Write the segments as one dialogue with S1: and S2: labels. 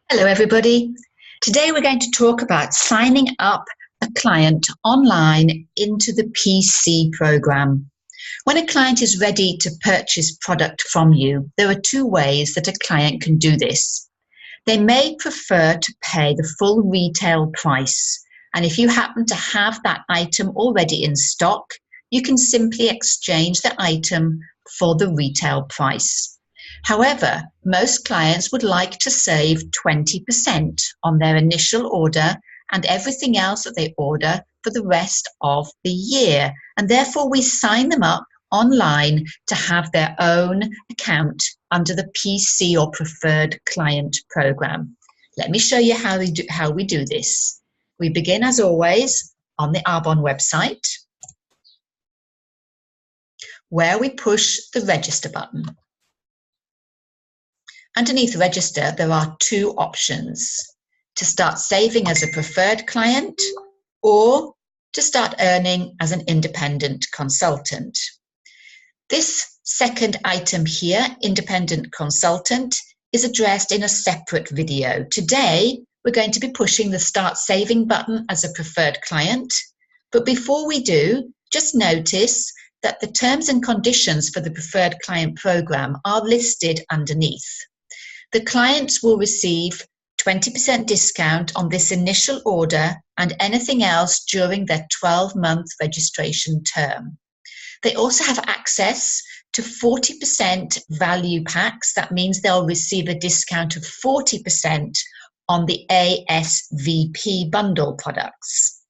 S1: Hello, everybody. Today we're going to talk about signing up a client online into the PC program. When a client is ready to purchase product from you, there are two ways that a client can do this. They may prefer to pay the full retail price, and if you happen to have that item already in stock, you can simply exchange the item for the retail price. However, most clients would like to save 20% on their initial order and everything else that they order for the rest of the year. And therefore, we sign them up online to have their own account under the PC or preferred client program. Let me show you how we do this. We begin, as always, on the Arbonne website, where we push the register button. Underneath register, there are two options: to start saving as a preferred client or to start earning as an independent consultant. This second item here, independent consultant, is addressed in a separate video. Today, we're going to be pushing the start saving button as a preferred client. But before we do, just notice that the terms and conditions for the preferred client program are listed underneath. The clients will receive 20% discount on this initial order and anything else during their 12-month registration term. They also have access to 40% value packs. That means they'll receive a discount of 40% on the ASVP bundle products.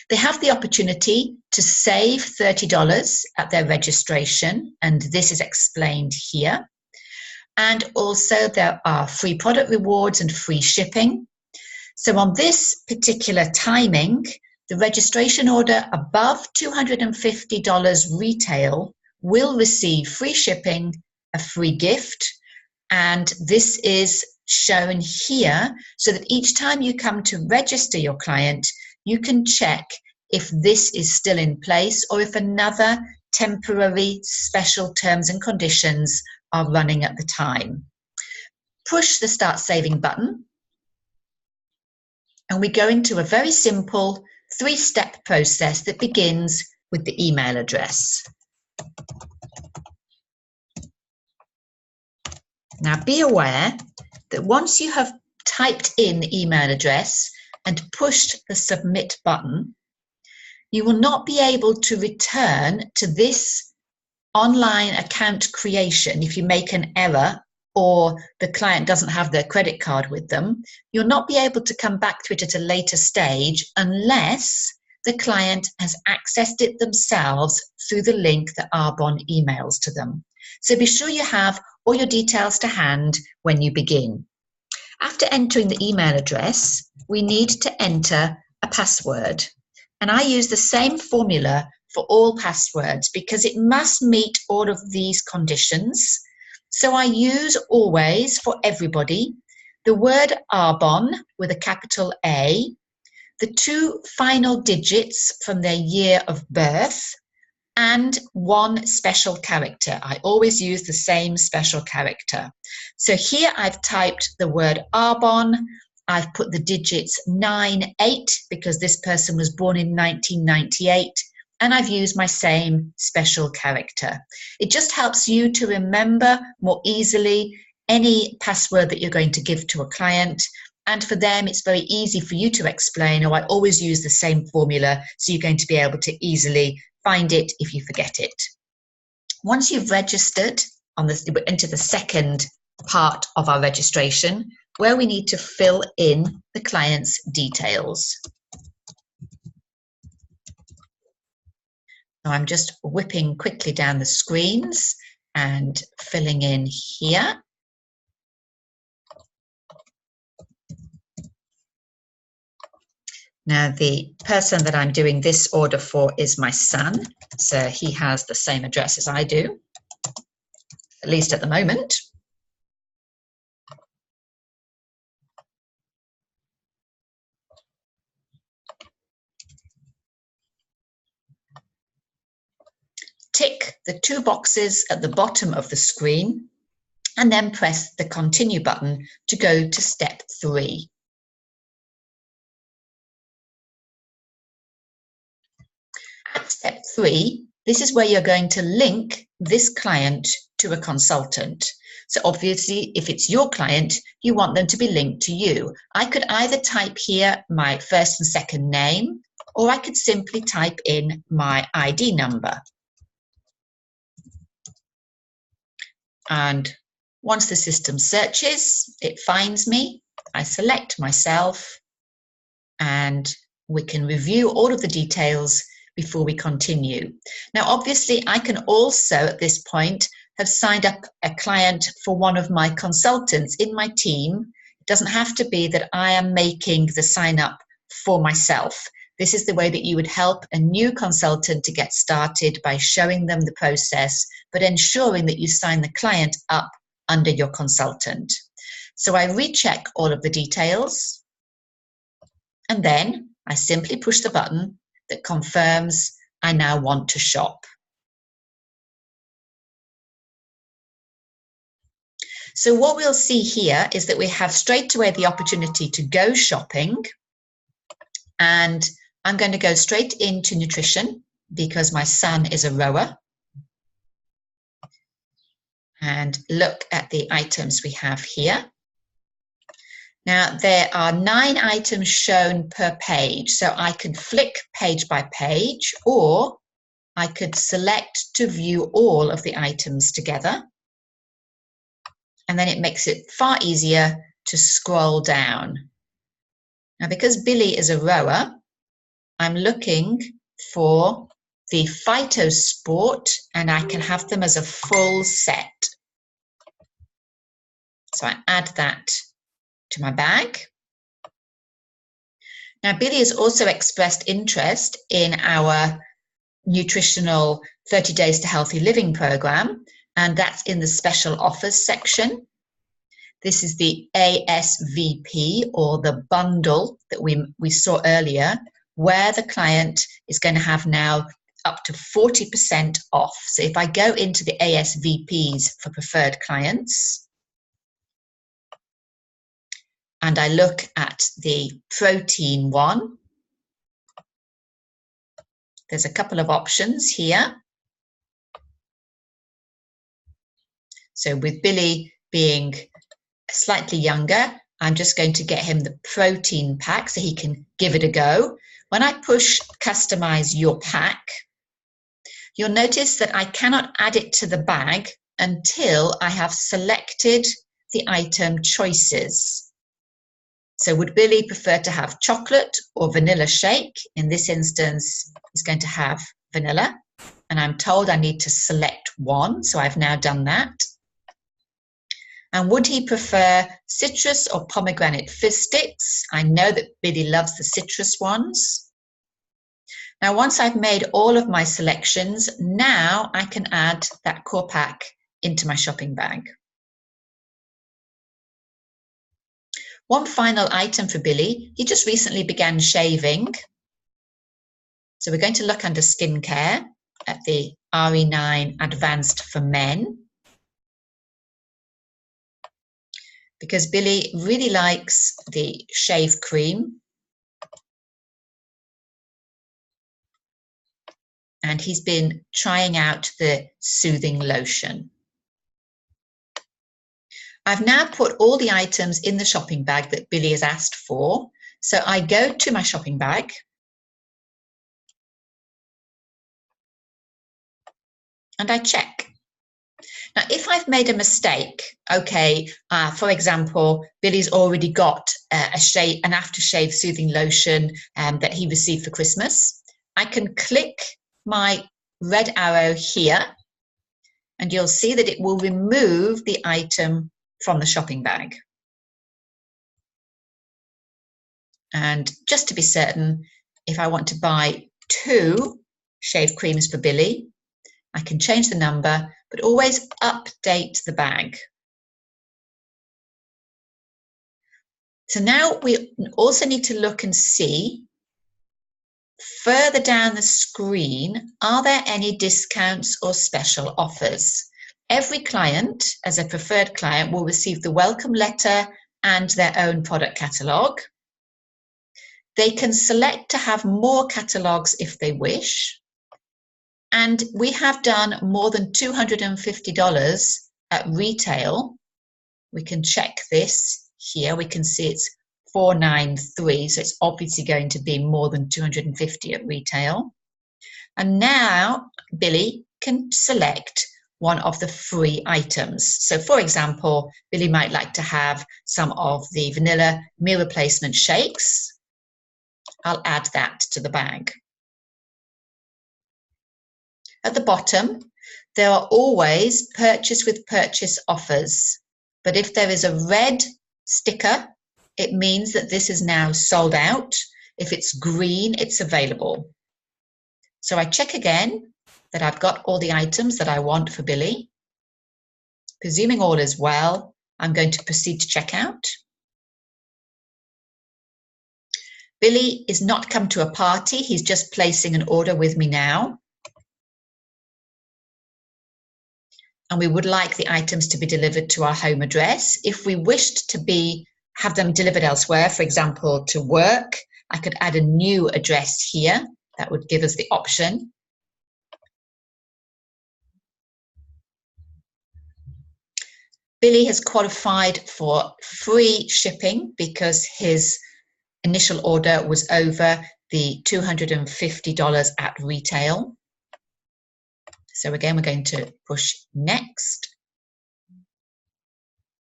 S1: They have the opportunity to save $30 at their registration, and this is explained here. And also there are free product rewards and free shipping. So on this particular timing, the registration order above $250 retail will receive free shipping, a free gift, and this is shown here so that each time you come to register your client, you can check if this is still in place or if another temporary special terms and conditions are running at the time. Push the start saving button and we go into a very simple three-step process that begins with the email address. Now be aware that once you have typed in the email address and pushed the submit button, you will not be able to return to this online account creation. If you make an error or the client doesn't have their credit card with them, you'll not be able to come back to it at a later stage unless the client has accessed it themselves through the link that Arbonne emails to them. So be sure you have all your details to hand when you begin. After entering the email address, we need to enter a password. And I use the same formula for all passwords because it must meet all of these conditions. So I use always, for everybody, the word Arbonne with a capital A, the two final digits from their year of birth, and one special character. I always use the same special character. So here I've typed the word Arbonne. I've put the digits 98 because this person was born in 1998. And I've used my same special character. It just helps you to remember more easily any password that you're going to give to a client. And for them, it's very easy for you to explain, oh, I always use the same formula, so you're going to be able to easily find it if you forget it. Once you've registered into the second part of our registration, where we need to fill in the client's details. I'm just whipping quickly down the screens and filling in here. Now, the person that I'm doing this order for is my son, so he has the same address as I do, at least at the moment. Tick the two boxes at the bottom of the screen and then press the continue button to go to step 3. At step 3, this is where you're going to link this client to a consultant. So obviously, if it's your client, you want them to be linked to you. I could either type here my first and second name, or I could simply type in my ID number. And once the system searches, it finds me. I select myself, and we can review all of the details before we continue. Now, obviously, I can also, at this point, have signed up a client for one of my consultants in my team. It doesn't have to be that I am making the sign up for myself. This is the way that you would help a new consultant to get started, by showing them the process, but ensuring that you sign the client up under your consultant. So I recheck all of the details, and then I simply push the button that confirms I now want to shop. So what we'll see here is that we have straight away the opportunity to go shopping, and I'm going to go straight into nutrition because my son is a rower, and look at the items we have here. Now, there are 9 items shown per page, so I can flick page by page, or I could select to view all of the items together. And then it makes it far easier to scroll down. Now, because Billy is a rower, I'm looking for the Phytosport, and I can have them as a full set. So I add that to my bag. Now, Billy has also expressed interest in our nutritional 30 Days to Healthy Living program, and that's in the special offers section. This is the ASVP, or the bundle that we saw earlier, where the client is going to have now up to 40% off. So if I go into the ASVPs for preferred clients, and I look at the protein one, there's a couple of options here. So with Billy being slightly younger, I'm just going to get him the protein pack so he can give it a go. When I push customize your pack, you'll notice that I cannot add it to the bag until I have selected the item choices. So would Billy prefer to have chocolate or vanilla shake? In this instance, he's going to have vanilla, and I'm told I need to select one, so I've now done that. And would he prefer citrus or pomegranate fizz sticks? I know that Billy loves the citrus ones. Now, once I've made all of my selections, now I can add that core pack into my shopping bag. One final item for Billy. He just recently began shaving. So we're going to look under skincare at the RE9 Advanced for Men, because Billy really likes the shave cream, and he's been trying out the soothing lotion. I've now put all the items in the shopping bag that Billy has asked for. So I go to my shopping bag, and I check. Now, if I've made a mistake, okay, for example, Billy's already got an aftershave soothing lotion that he received for Christmas, I can click my red arrow here, and you'll see that it will remove the item from the shopping bag. And just to be certain, if I want to buy 2 shave creams for Billy, I can change the number, but always update the bag. So now we also need to look and see further down the screen, are there any discounts or special offers? Every client, as a preferred client, will receive the welcome letter and their own product catalogue. They can select to have more catalogues if they wish. And we have done more than $250 at retail. We can check this here. We can see it's $493, so it's obviously going to be more than $250 at retail. And now Billy can select one of the free items. So for example, Billy might like to have some of the vanilla meal replacement shakes. I'll add that to the bag. At the bottom, there are always purchase with purchase offers. But if there is a red sticker, it means that this is now sold out. If it's green, it's available. So I check again that I've got all the items that I want for Billy. Presuming all is well, I'm going to proceed to checkout. Billy is not come to a party. He's just placing an order with me now. And we would like the items to be delivered to our home address. If we wished to have them delivered elsewhere, for example, to work, I could add a new address here. That would give us the option. Billy has qualified for free shipping because his initial order was over the $250 at retail. So again, we're going to push next.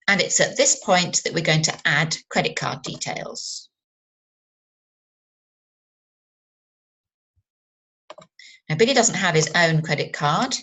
S1: And it's at this point that we're going to add credit card details. Now, Billy doesn't have his own credit card,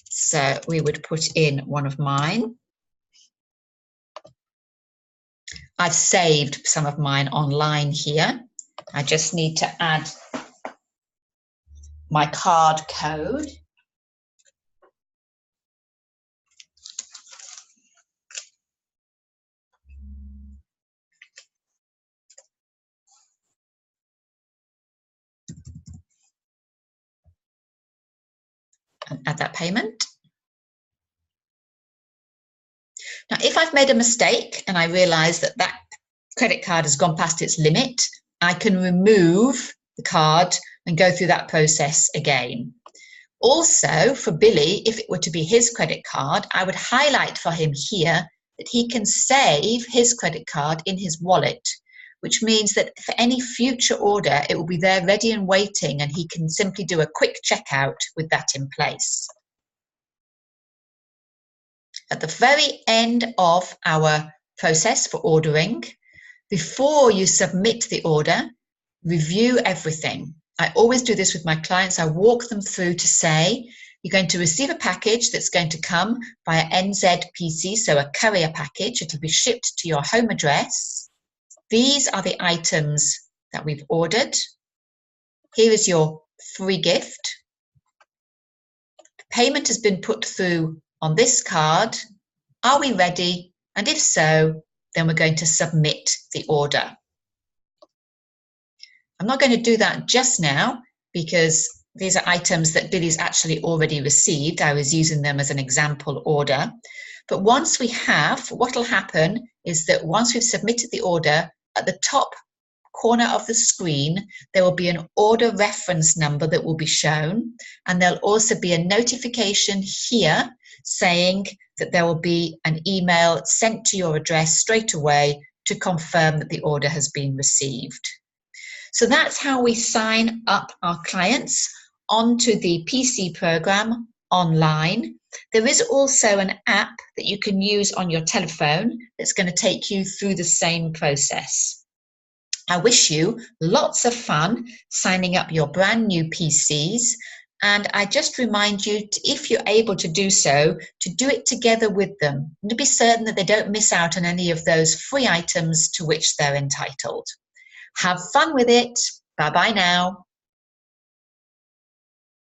S1: so we would put in one of mine. I've saved some of mine online here. I just need to add my card code. And add that payment. Now, if I've made a mistake and I realize that that credit card has gone past its limit, I can remove the card and go through that process again. Also, for Billy, if it were to be his credit card, I would highlight for him here that he can save his credit card in his wallet, which means that for any future order, it will be there ready and waiting, and he can simply do a quick checkout with that in place. At the very end of our process for ordering, before you submit the order, review everything. I always do this with my clients. I walk them through to say, you're going to receive a package that's going to come via NZPC, so a courier package. It'll be shipped to your home address. These are the items that we've ordered. Here is your free gift. The payment has been put through on this card. Are we ready? And if so, then we're going to submit the order. I'm not going to do that just now because these are items that Billy's actually already received. I was using them as an example order. But once we have, what will happen is that once we've submitted the order, at the top corner of the screen, there will be an order reference number that will be shown. And there'll also be a notification here saying that there will be an email sent to your address straight away to confirm that the order has been received. So that's how we sign up our clients onto the PC program online. There is also an app that you can use on your telephone that's going to take you through the same process. I wish you lots of fun signing up your brand new PCs, and I just remind you, if you're able to do so, to do it together with them and to be certain that they don't miss out on any of those free items to which they're entitled. Have fun with it. Bye-bye now.